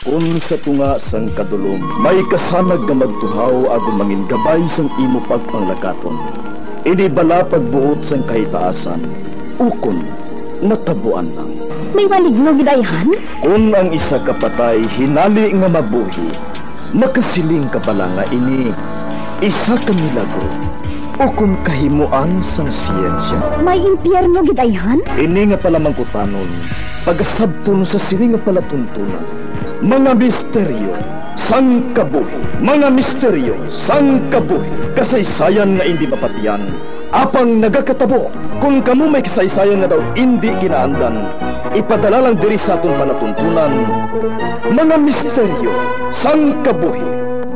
Kung sa tunga sang kadulom, may kasanag nga magtuhaw agon mangin gabay sang imo pagpanglakaton. Ini bala pagbuot sang kahitaasan, ukon natabuan lang. May maligno gidayhan? Kung ang isa ka patay hinali nga mabuhi, makasiling ka pala nga ini isa ka milagro o kung kahimuan sang siyensya. May impyerno gidayhan? Ini nga pala mangkutanon, pagasabton sa sini nga palatuntunan. Mga misteryo sang kabuhi, mga misteryo sang kabuhi, kasaysayan nga hindi mapatiyan, apang nagakatabo. Kung kamo may kasaysayan nga daw hindi ginaandan, ipadala lang diri sa atong palatuntunan. Mga misteryo sang kabuhi,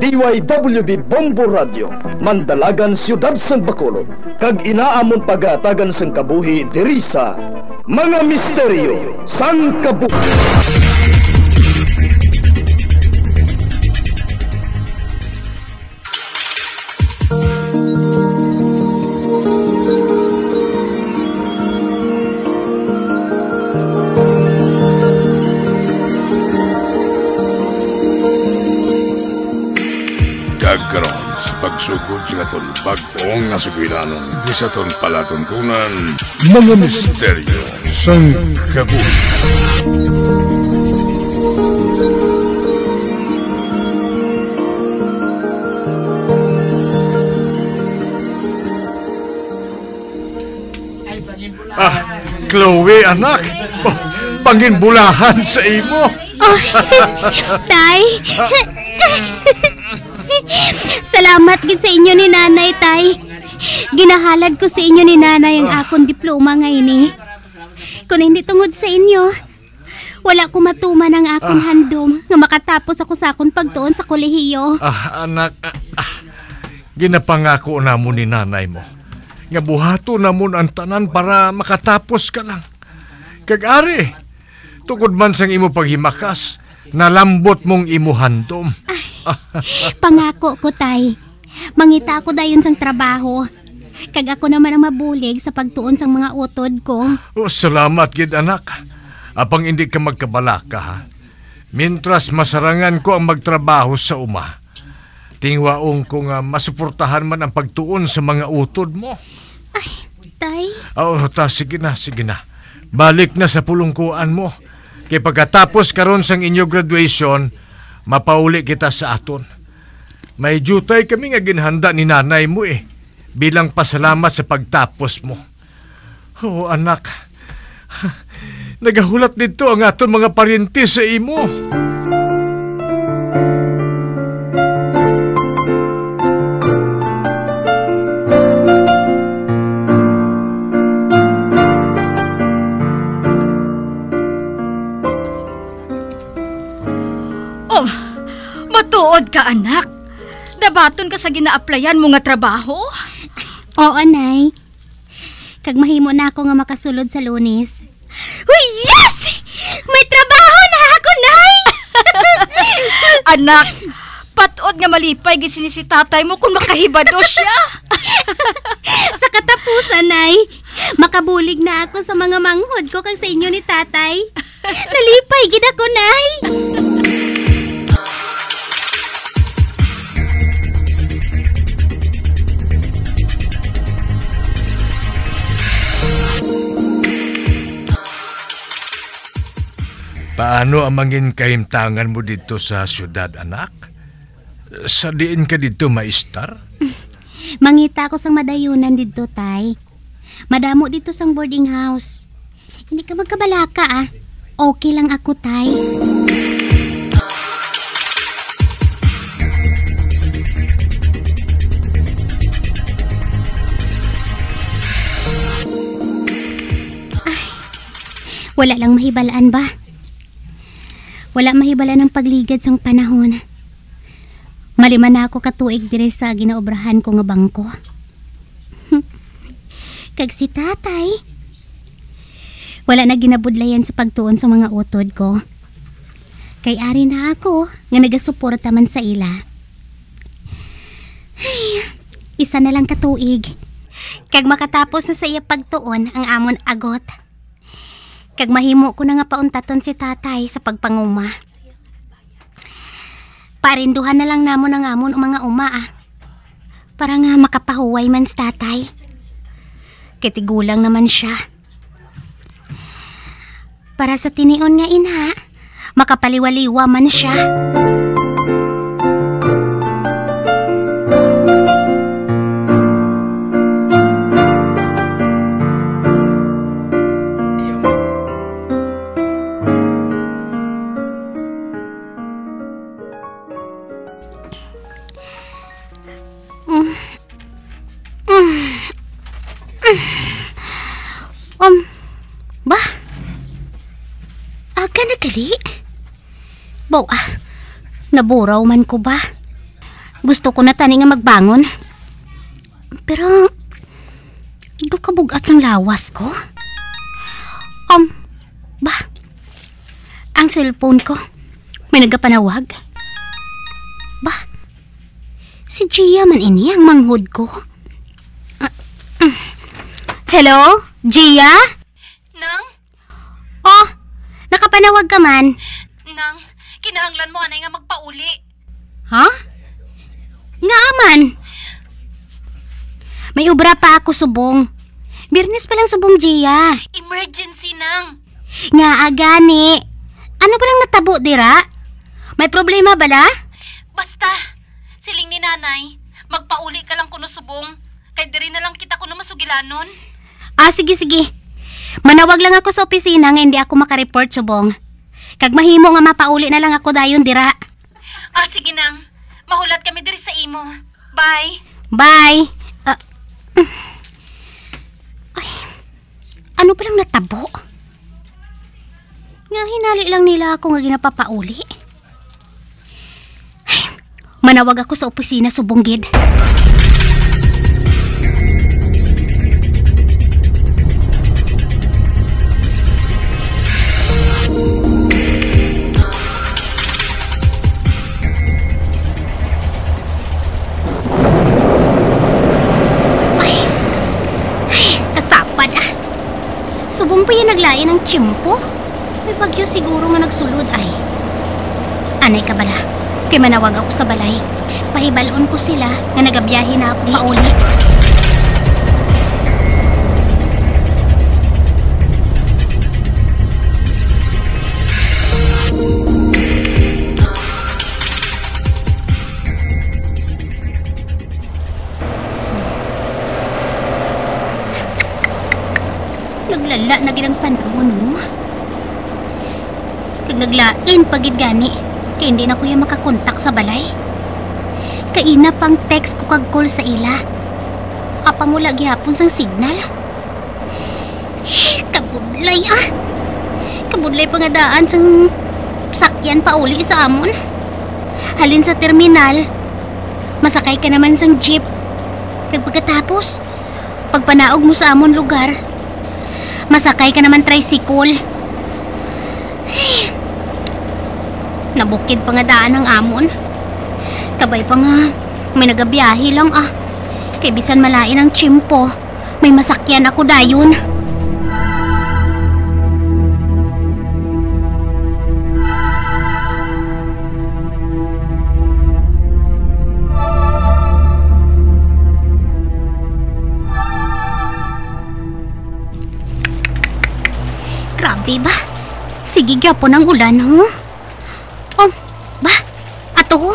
DYWB Bombo Radio, Mandalagan, Siyudad sang Bacolod, kag inaamon pagatagan sang kabuhi diri sa Mga Misteryo sang Kabuhi. Karon sa pagsugod sa aton bag-ong nga sugilanon di sa aton palatuntunan, Mga Misteryo sang Kabuhi. Chloe, anak. Panginbulahan sa imo. Tay. Salamat gid sa inyo ni nanay, tay. Ginahalad ko sa inyo ni nanay ang akong diploma ngayon. Kung hindi tungod sa inyo, wala ko matuman ang akong handom nga makatapos ako sa akong pagtuon sa kolehiyo. Anak, ginapangako na mo ni nanay mo nga buhato na mo ang tanan para makatapos ka lang. Kag-ari, tukod man sang imo paghimakas, nalambot mong imo handom. Pangako ko, tay. Mangita ako dayon sang trabaho. Kag ako naman ang mabulig sa pagtuon sang mga utod ko. Salamat, gid anak. Apang hindi ka magkabalaka, ha? Mintras masarangan ko ang magtrabaho sa uma, tingwaong ko nga masuportahan man ang pagtuon sa mga utod mo. Ay, tay. Sige na. Balik na sa pulungkuan mo. Kaya pagkatapos karon sang inyo graduation, mapauli kita sa aton. May jutay kami nga ginhanda ni nanay mo bilang pasalamat sa pagtapos mo. Anak, nagahulat dito ang aton mga paryente sa imo. Matuod ka, anak. Dabaton ka sa gina-applyan mo nga trabaho? Oo, nay. Kag mahimo na ako nga makasulod sa Lunes. Uy, yes! May trabaho na ako, nay! Anak, patuod nga malipay gisini si tatay mo kung makahibado siya. Sa katapusan, nay, makabulig na ako sa mga manghod ko kag sa inyo ni tatay. Nalipay gid ako, nay. Paano ang mangin kahimtangan mo dito sa syudad, anak? Sa diin ka dito maistar? Mangita ko sang madayunan dito, tay. Madamo dito sang boarding house. Hindi ka magkabalaka, Okay lang ako, tay. Wala lang mahibalaan ba? Wala mahibalaan ang pagligad sang panahon. Maliman na ako katuig dire sa ginaobrahan ko nga bangko. Kag si tatay, wala na ginabudlayan sa pagtuon sa mga utod ko. Kay ari na ako nga nagasuporta man sa ila. Ay, isa na lang katuig. Kag makatapos na sa iya pagtuon ang amon agot. Kag mahimo ko na nga pauntaton si tatay sa pagpanguma. Parinduhan na lang namon ang amon o mga uma para nga makapahuway man sa tatay. Kitigulang naman siya. Para sa tinion nga ina, makapaliwaliwa man siya. Ba? Aga na gali? Baw, naburaw man ko ba? Gusto ko na tani nga magbangon. Pero, do ka bugat sang lawas ko? Ba? Ang cellphone ko, may nagapanawag? Ba? Si Gia man ini ang manghud ko. Hello? Gia? Nang? Oh, nakapanawag ka man. Nang, kinahanglan mo anay nga magpauli. Ha? Nga aman. May ubra pa ako subong. Birnes pa lang subong, Gia. Emergency, Nang. Nga agani. Ano ba lang natabo, dira? May problema bala? Basta, siling ni nanay, magpauli ka lang kuno subong. Kay diri na lang kita kuno masugilanon. Sige. Manawag lang ako sa opisina nga hindi ako makareport subong. Kag mahimo nga mapauli na lang ako dayon dira. Sige Nang. Mahulat kami diri sa imo. Bye. Bye. Ay, ano pa lang natabo? Nga hinali lang nila ako nga ginapapauli. Ay, manawag ako sa opisina subong gid. Subong pa yan naglayan ng tiyempo. May bagyo siguro nga nagsulod ay. Anay ka bala, kay manawag ako sa balay. Pahibalon ko sila nga nagabiyahe na ako pauli. Naglala na ginang panahon mo. Kag naglain pagid gani, kay hindi na ko yung makakontak sa balay. Kaina pang text ko kag call sa ila. Apa mo lagi hapon sang signal. Kabudlay Kabudlay pa nga daan sang sakyan pa uli sa amon. Halin sa terminal, masakay ka naman sang jeep. Kag pagkatapos, pagpanaog mo sa amon lugar, masakay ka naman tricycle. Nabukid pa nga daan ang amon. Kabay pa nga, may nagabiyahe lang Kay bisan malain ang tiyempo, may masakyan ako dayon. Grabe ba? Sige gyapon ang ulan, ho? Ba? Ato,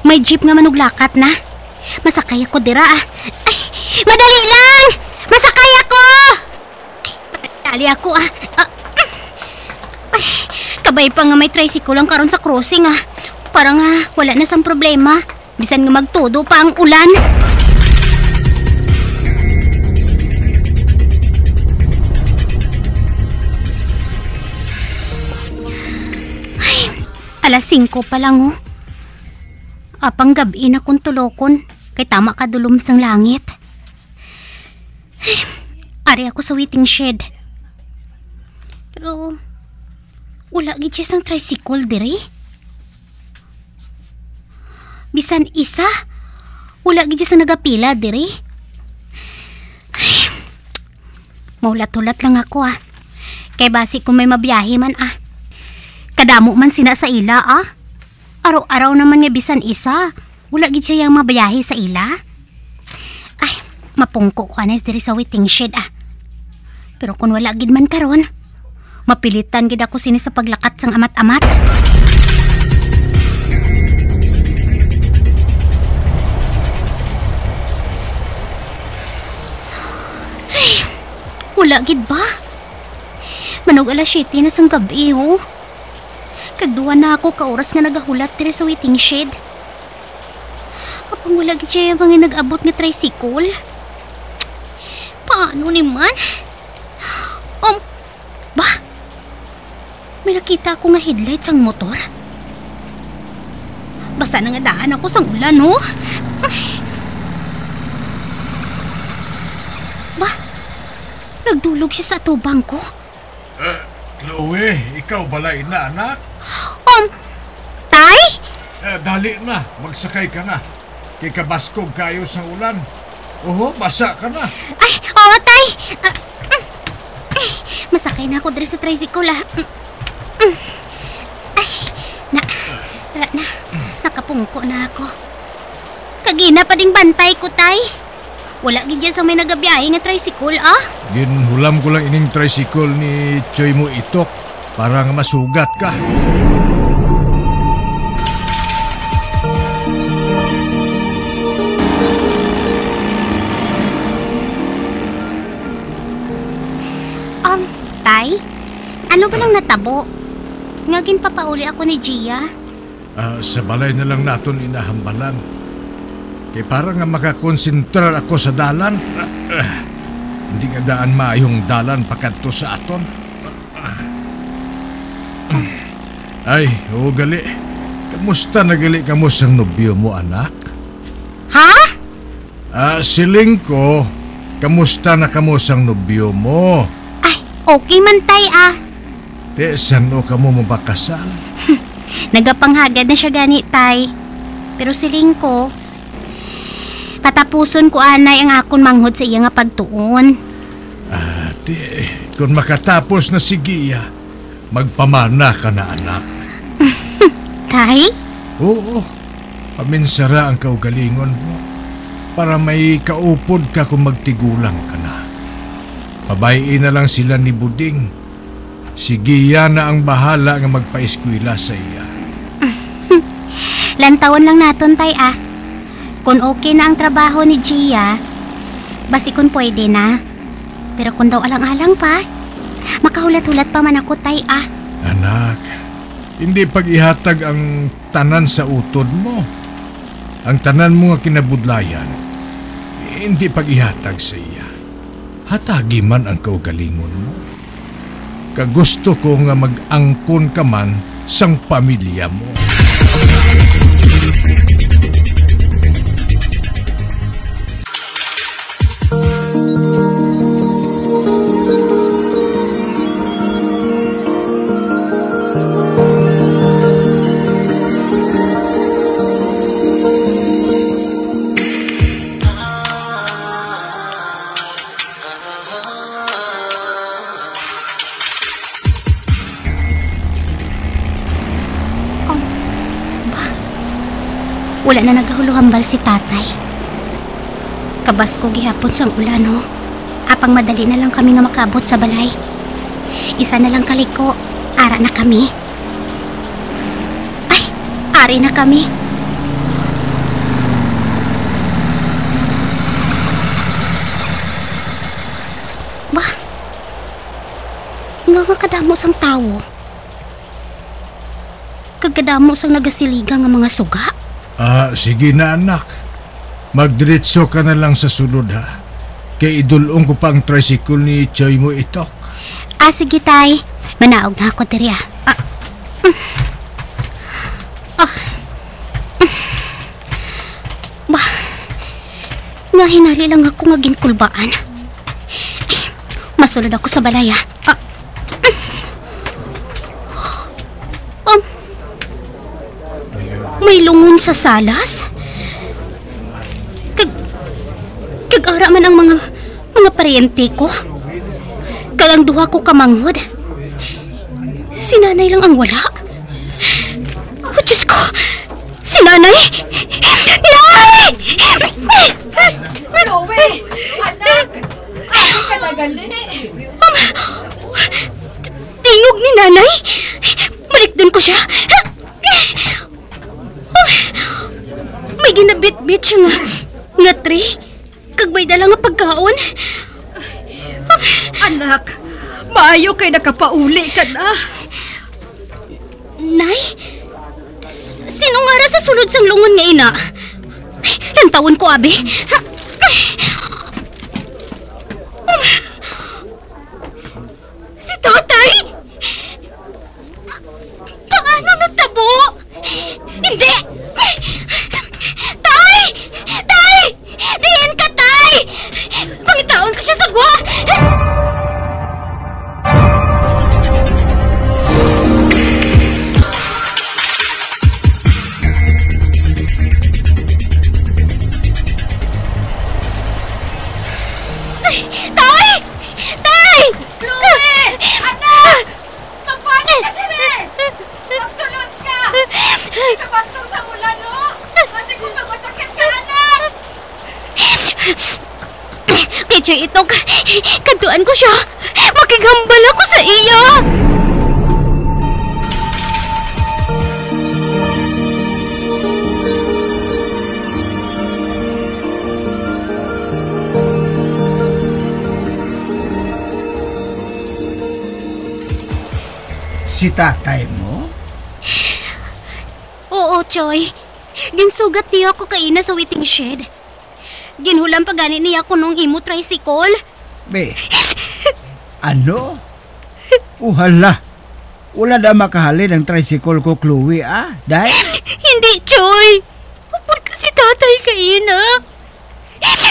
may jeep nga manuglakat na. Masakay ako dira, Ay, madali lang! Masakay ako! Ay, patali ako, Ay, kabay pa nga may tricycle lang karon sa crossing, Parang wala na sang problema. Bisan nga magtudo pa ang ulan. Alas 5 pa lang, Apang gabi na kung tulokon, kay tama kadulom sang langit. Ari ako sa waiting shed. Pero, wala gid siya sang tricycle diri. Bisan isa, wala gid siya sang nagapila diri. Maulat-ulat lang ako, Kay basi kung may mabiyahe man, kadamo man sina sa ila, Araw-araw naman nga bisan isa. Wala gid siya yung mabayahe sa ila. Ay, mapungko ko anes diri sa waiting shed Pero kung wala gid man karon, mapilitan gid ako sini sa paglakat sang amat-amat. Ay, wala gid ba? Manog alas 7 na sang gabi Kagduwa na ako kauras nga nagahulat diri sa waiting shed. Apang wala gid siya yung mga nag-abot nga tricycle. Paano ni man? Ba? May nakita ako nga headlight sang motor. Basta na nga daan ako sang ulan, Ba? Nagdulog siya sa atubang ko. Chloe, ikaw balay na, anak? Tay? Dali na, magsakay ka na. Kay kabaskog kayo sa ulan. Oho, basa ka na. Ay, oo, tay. Masakay na ako diri sa tricycle, Ay, nakapungko na ako. Kagina pa ding bantay ko, tay. Wala gid sa may nagabiyahe nga tricycle, Ginhulam ko lang ining tricycle ni Choy mo itok para nga masugat ka. Tay? Ano ba lang natabo? Nga ginpapauli ako ni Gia. Sa balay na lang naton inahambalan. Kay para nga makakonsentrar ako sa dalan. Hindi nga daan maayong dalan pakadto sa aton. Ay, oo gali. Kamusta na gali kamo sang nobyo mo, anak? Ha? Siling ko, kamusta na kamo sang nobyo mo? Okay man, tay, Te, saan o kamo mabakasal? Nagapanghagad na siya gani, tay. Pero siling ko, patapuson ko anay ang akon manghod sa iya nga pagtuon. Te, kung makatapos na si Gia, magpamana ka na, anak. Tay? Oo, paminsara ang kaugalingon mo para may kaupod ka kung magtigulang ka na. Pabayin na lang sila ni Buding. Si Gia na ang bahala nga magpa-eskwela sa iya. Lantawon lang naton, tay, Kung okay na ang trabaho ni Gia, basi kung pwede na. Pero kung daw alang-alang pa, makahulat-hulat pa man ako, tay, Anak, hindi pag-ihatag ang tanan sa utod mo. Ang tanan mo nga kinabudlayan, hindi pag-ihatag sa iya. Hatagi man ang kaugalingon mo. Kagusto ko nga mag-angkon ka man sang pamilya mo. Wala na nagahuluhambal si tatay. Kabasko gihapon sang ulan, Apang madali na lang kami nga makaabot sa balay. Isa na lang kaliko, ara na kami. Ay, ari na kami. Bah, nga kadamo sang tawo. Kagkadamo sang nagasiliga nga mga suga. Sige na, anak. Magdiretso ka na lang sa sulod, ha. Kay idulong ko pa ang tricycle ni Choy mo itok. Sige, tay. Manaog na ako diri, Bah, nga hinali lang ako nga ginkulbaan. Masulod ako sa balay, may lungon sa salas? Kag-ara man ang mga paryente ko. Kag ang duha ko kamanghod. Si nanay lang ang wala. Oh, Diyos ko! Si nanay! Nay! Chloe! Anak! Ano ka nagali? Tingog ni nanay! Balik dun ko siya! May ginabit-bit siya nga tray. Kag may dala nga pagkaon. Anak, maayo kay nakapauli ka na. Nay? Sino nga ra sa sulod sang lungon nga ina? Lantawon ko, abi. Si tatay? Paano natabo? Hindi! Tay! Tay! Diyan ka, tay! Pangitaon ka siya sa gwa! Tay! Tay! Chloe! Anak! Magpano ka din! Magsunod ka! Hindi ka pastor sa mula, no? Kasi kung magmasakit ka, anak! Kay Choy Itok, kantuan ko siya. Makigambal ako sa iya. Si tatay mo? Oo, Choy. Ginsugat niya ako kaina sa waiting shed. Ginhulam pa gani niya ako nung imo tricycle. Be, ano? Uhala. Wala na makahali ng tricycle ko, Chloe, ah? Dahil? Hindi, Choy. Upod ka si tatay kaina.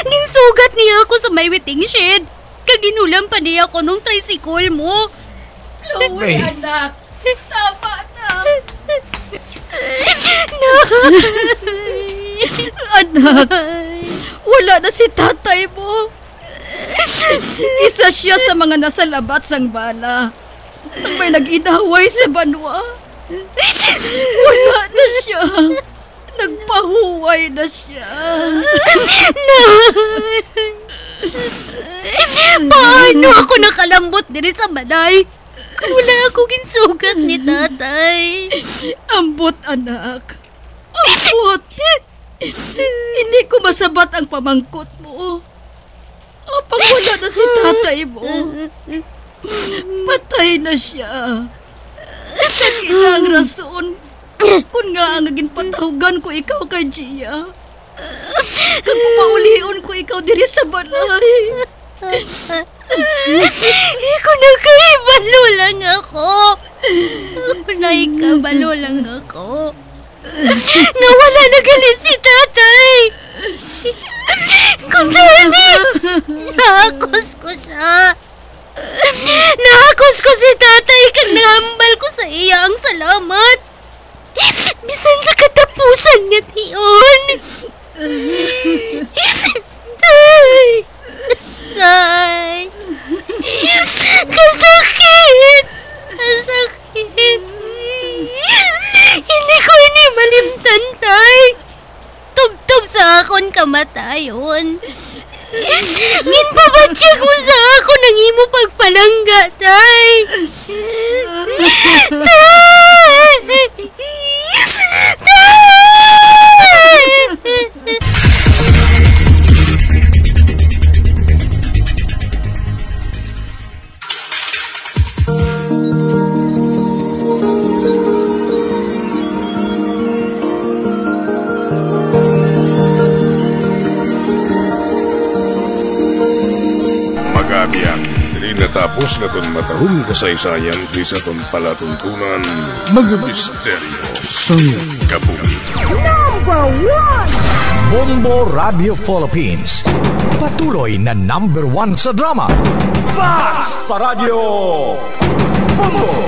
Ginsugat niya ako sa may waiting shed. Kaginulam pa niya ako nung tricycle mo. Chloe, anak! Tama na! Anak! Wala na si tatay mo. Isa siya sa mga nasa labat sang bala. Ang may nag-inaway sa banwa. Wala na siya. Nagpahuway na siya. Paano ako nakalambot diri sa balay? Wala ako ginsugat ni tatay. Ambot, anak. Ambot. Hindi ko masabat ang pamangkot mo. Apang wala na si tatay mo. Patay na siya. Sakila ang rason. Kung nga ang naging patahugan ko ikaw kay Gia. Kung pumaulion ko ikaw diri sa balay. Iko nakaibalo lang ako. Naikabalo lang ako. Nawala na galit si tatay. Kung sani, nakakos ko siya. Nakakos ko si tatay kag nahambal ko sa iya ang salamat. Bisan sa katapusan niya tiyon. Tay! Tay! Kasakit! Kasakit! Hindi ko ini malimtan, tay. Tubtob sa akon kamatayon. Ginpabatsyag mo sa ako nang imo pagpalangga, tay. Tay! Tay! Natapos na itong matahong kasaysayan di sa itong palatuntunan mga misteryo sa kabuhi. Number 1! Bombo Radio Philippines. Patuloy na number 1 sa drama. Basta Radio Bombo!